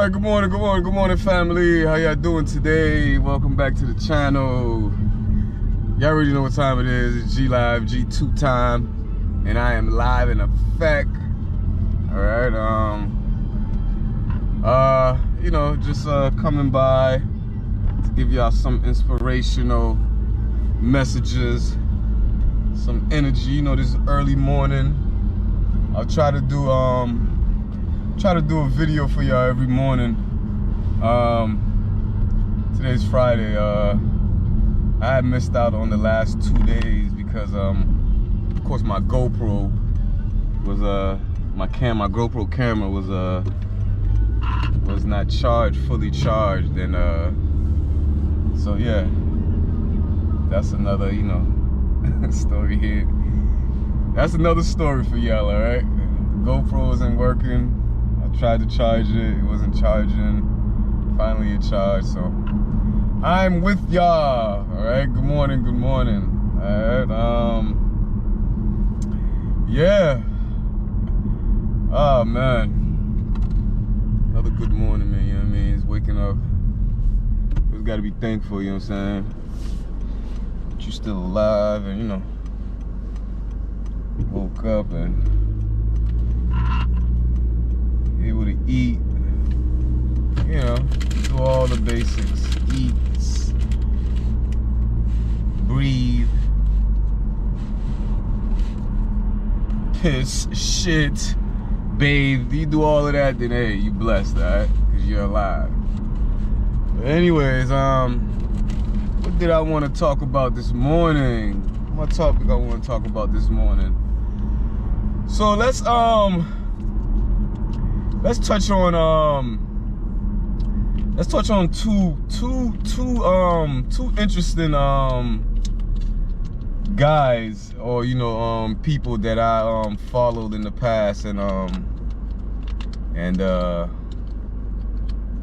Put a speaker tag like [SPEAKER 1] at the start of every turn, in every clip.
[SPEAKER 1] Alright, good morning family. How y'all doing today? Welcome back to the channel. Y'all already know what time it is. It's G Live, G2 time. And I am live in effect. Alright, just coming by to give y'all some inspirational messages, some energy. You know, this is early morning. I'll try to do a video for y'all every morning. Today's Friday. I had missed out on the last 2 days because of course my GoPro was my GoPro camera was not fully charged, and so yeah, that's another story here. That's another story for y'all. All right, GoPro wasn't working. I tried to charge it wasn't charging. Finally it charged, so I'm with y'all. All right, good morning. All right, yeah. Oh man, another good morning, man. You know what I mean? It's waking up. Just gotta be thankful. You know what I'm saying? That you're still alive, and woke up and able to eat, do all the basics, eat, breathe, piss, shit, bathe. You do all of that, then hey, you blessed, alright? Because you're alive. But anyways, what did I want to talk about this morning? My topic I want to talk about this morning. So let's touch on two interesting guys, or people that I followed in the past, and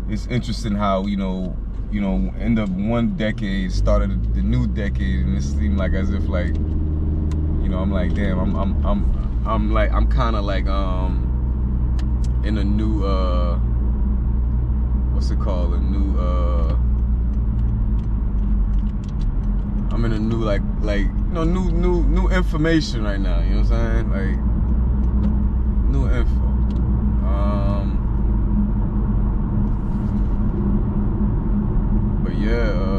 [SPEAKER 1] it's interesting how end of one decade started the new decade, and it seemed like as if I'm like, damn, I'm kind of like in a new what's it called? I'm in a new new information right now. You know what I'm saying? Like new info. But yeah.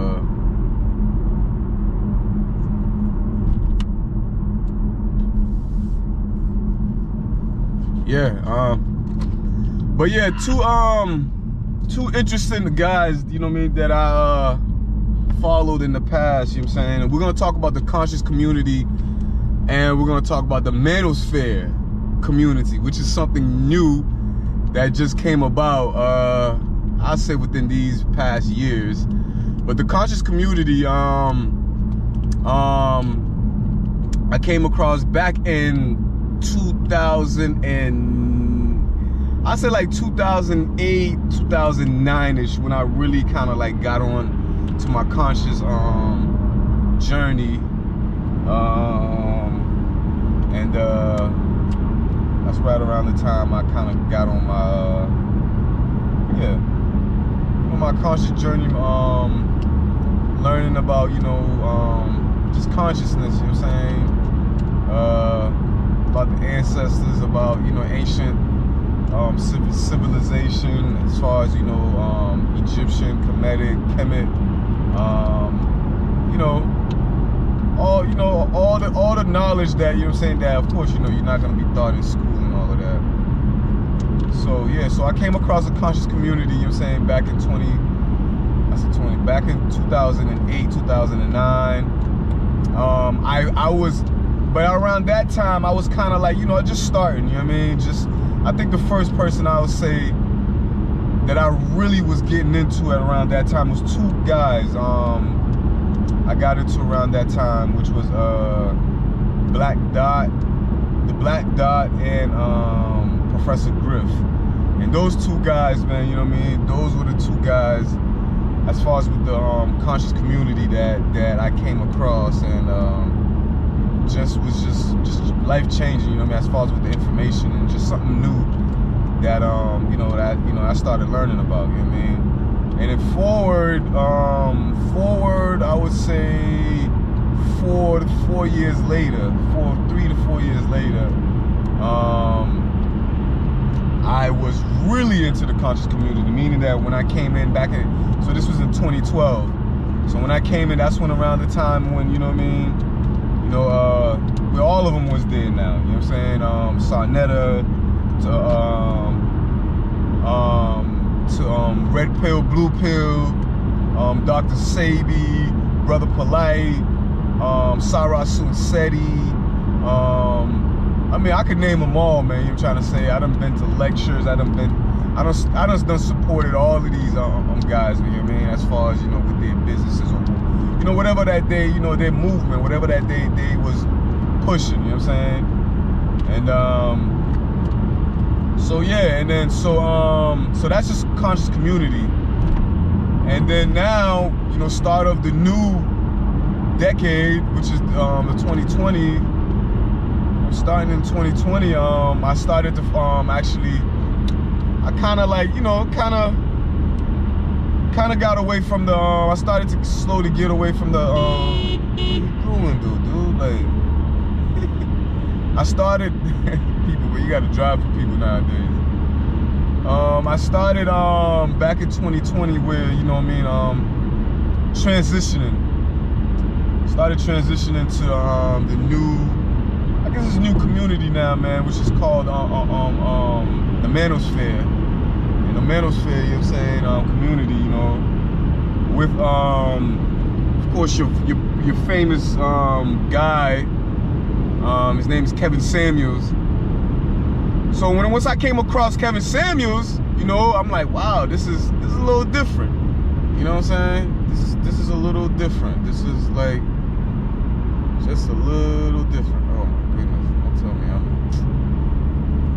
[SPEAKER 1] But yeah, two interesting guys, that I followed in the past, what I'm saying? And we're gonna talk about the conscious community, and we're gonna talk about the Manosphere community, which is something new that just came about, I'll say within these past years. But the conscious community, I came across back in 2008, 2009-ish, when I really kind of got on to my conscious journey, and that's right around the time I kind of got on my my conscious journey, learning about just consciousness, you know what I'm saying, about the ancestors, about ancient civilization, as far as Egyptian, Kemetic, all the knowledge that that of course you're not gonna be taught in school and all of that. So yeah, so I came across a conscious community, back in 2008, 2009. I was, but around that time I was kind of just starting, I think the first person I would say that I really was getting into at around that time was two guys I got into around that time, which was the Black Dot and Professor Griff. And those two guys, man, those were the two guys as far as with the conscious community that I came across, and was just life changing, as far as with the information, and just something new that I started learning about, you know what I mean? And then forward, I would say 3 to 4 years later, I was really into the conscious community, meaning that when I came in so this was in 2012. So when I came in, that's when around the time when, you know what I mean, where all of them was there now, you know what I'm saying? Sarnetta to Red Pill, Blue Pill, Dr. Sabi, Brother Polite, Sarah Sunseti, I mean, I could name them all, man. You know what I'm trying to say? I done been to lectures. I done supported all of these guys. You know what I mean? As far as with their businesses or whatever that they their movement, whatever that they was pushing. You know what I'm saying? And so yeah, and then so that's just conscious community. And then now start of the new decade, which is the 2020. Starting in 2020, I started to actually, I kind of like, kind of got away from the, I started to slowly get away from the, what you doing, dude? Like, I started, people, but you got to drive for people nowadays. I started back in 2020 where, transitioning. Started transitioning to the new, I guess it's a new community now, man, which is called the Manosphere. And the Manosphere, you know what I'm saying, community, with of course your famous guy, his name is Kevin Samuels. So once I came across Kevin Samuels, I'm like, wow, this is a little different. You know what I'm saying? This is a little different. This is like just a little different. Oh my goodness, don't tell me I'm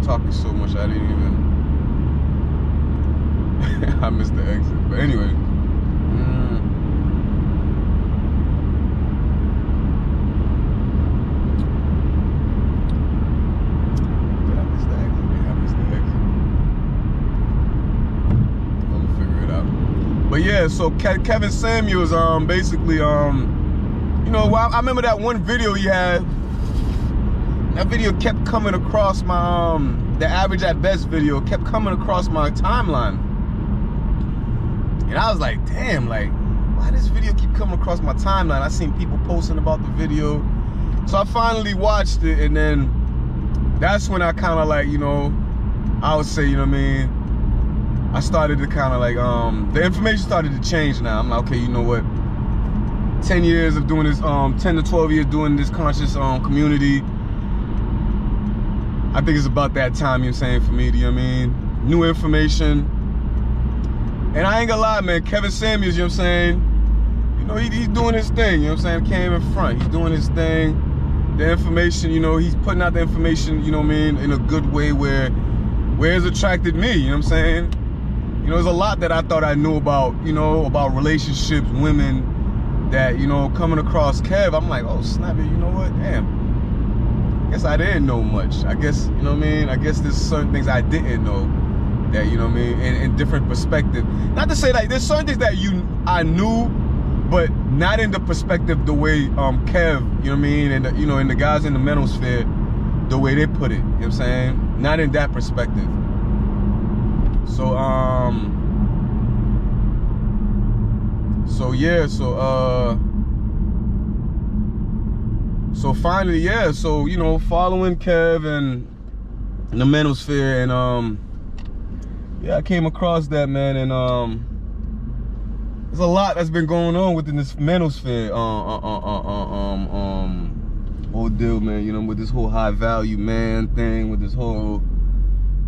[SPEAKER 1] talking so much I didn't even I missed the exit. But anyway. Did I miss the exit? Yeah, I missed the exit. I'll figure it out. But yeah, so Kevin Samuels basically I remember that one video he had. That video kept coming across my the Average at Best video kept coming across my timeline, and I was like, damn, like, why does this video keep coming across my timeline? I seen people posting about the video, so I finally watched it, and then that's when I kind of like, I would say, I started to kind of like the information started to change. Now I'm like, okay, you know what? 10 years of doing this, 10 to 12 years doing this conscious community. I think it's about that time, you know what I'm saying, for me, you know what I mean? New information. And I ain't gonna lie, man, Kevin Samuels, you know what I'm saying? He's doing his thing, you know what I'm saying? Came in front, he's doing his thing. The information, he's putting out the information, you know what I mean, in a good way where it's attracted me, you know what I'm saying? There's a lot that I thought I knew about, about relationships, women, that, coming across Kev, I'm like, oh, snap it, you know what, damn. I guess I didn't know much. I guess, you know what I mean? I guess there's certain things I didn't know that, you know what I mean, in different perspective. Not to say like there's certain things that I knew, but not in the perspective the way Kev, you know what I mean, and and the guys in the Manosphere, the way they put it, you know what I'm saying? Not in that perspective. So finally, yeah, so following Kev and the Manosphere, and yeah, I came across that, man, and there's a lot that's been going on within this Manosphere whole deal, man, with this whole high value man thing, with this whole,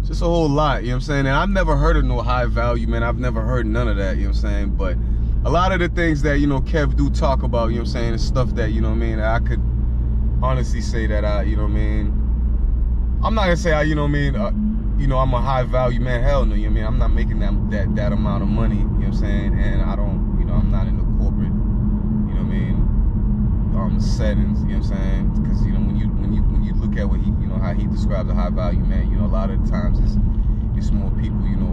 [SPEAKER 1] just a whole lot, you know what I'm saying? And I've never heard of no high value, man. I've never heard none of that, you know what I'm saying? But a lot of the things that, Kev do talk about, you know what I'm saying, is stuff that, you know what I mean, I could honestly say that you know what I mean, I'm not gonna say I'm a high value man. Hell no, you know what I mean? I'm not making that amount of money, you know what I'm saying? And I don't, I'm not in the corporate, you know what I mean, settings, you know what I'm saying? Because when you look at what he, how he describes a high value man, a lot of the times it's more people, you know,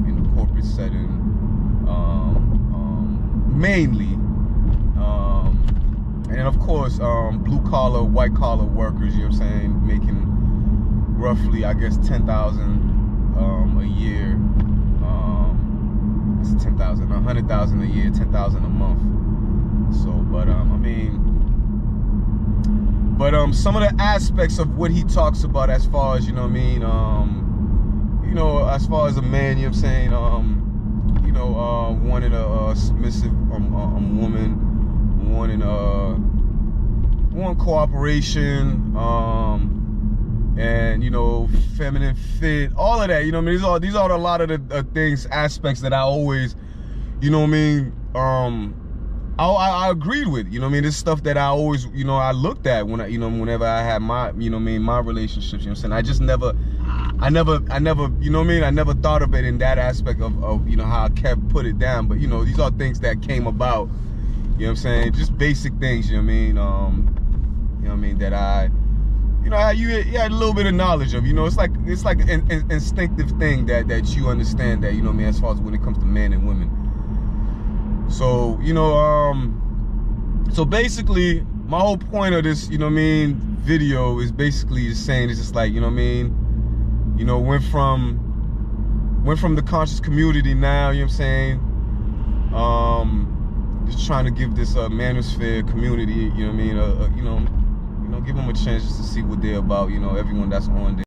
[SPEAKER 1] in the corporate setting, mainly, and of course, blue collar, white collar workers. You know what I'm saying, making roughly, I guess, 10,000 a year. It's 10,000, 100,000 a year, 10,000 a month. So, but I mean, some of the aspects of what he talks about, as far as, you know what I mean, you know, as far as a man, you know what I'm saying, you know, wanting a submissive woman, wanting cooperation, and, you know, feminine fit, all of that, you know what I mean? These are a lot of the things, aspects that I always, you know what I mean, I agreed with, you know what I mean? This stuff that I always, you know, I looked at when you know, whenever I had my, you know what I mean, my relationships, you know what I'm saying? I just never, you know what I mean? I never thought of it in that aspect of you know, how I put it down. But, you know, these are things that came about, you know what I'm saying? Just basic things, you know what I mean? You know what I mean? That you know, you had a little bit of knowledge of, you know, it's like an instinctive thing that you understand, that, you know what I mean, as far as when it comes to men and women. So, you know, so basically, my whole point of this, you know what I mean, video is basically just saying, it's just like, you know what I mean, you know, went from the conscious community now, you know what I'm saying, just trying to give this Manosphere community, you know what I mean, you know, give them a chance just to see what they're about, you know, everyone that's on there.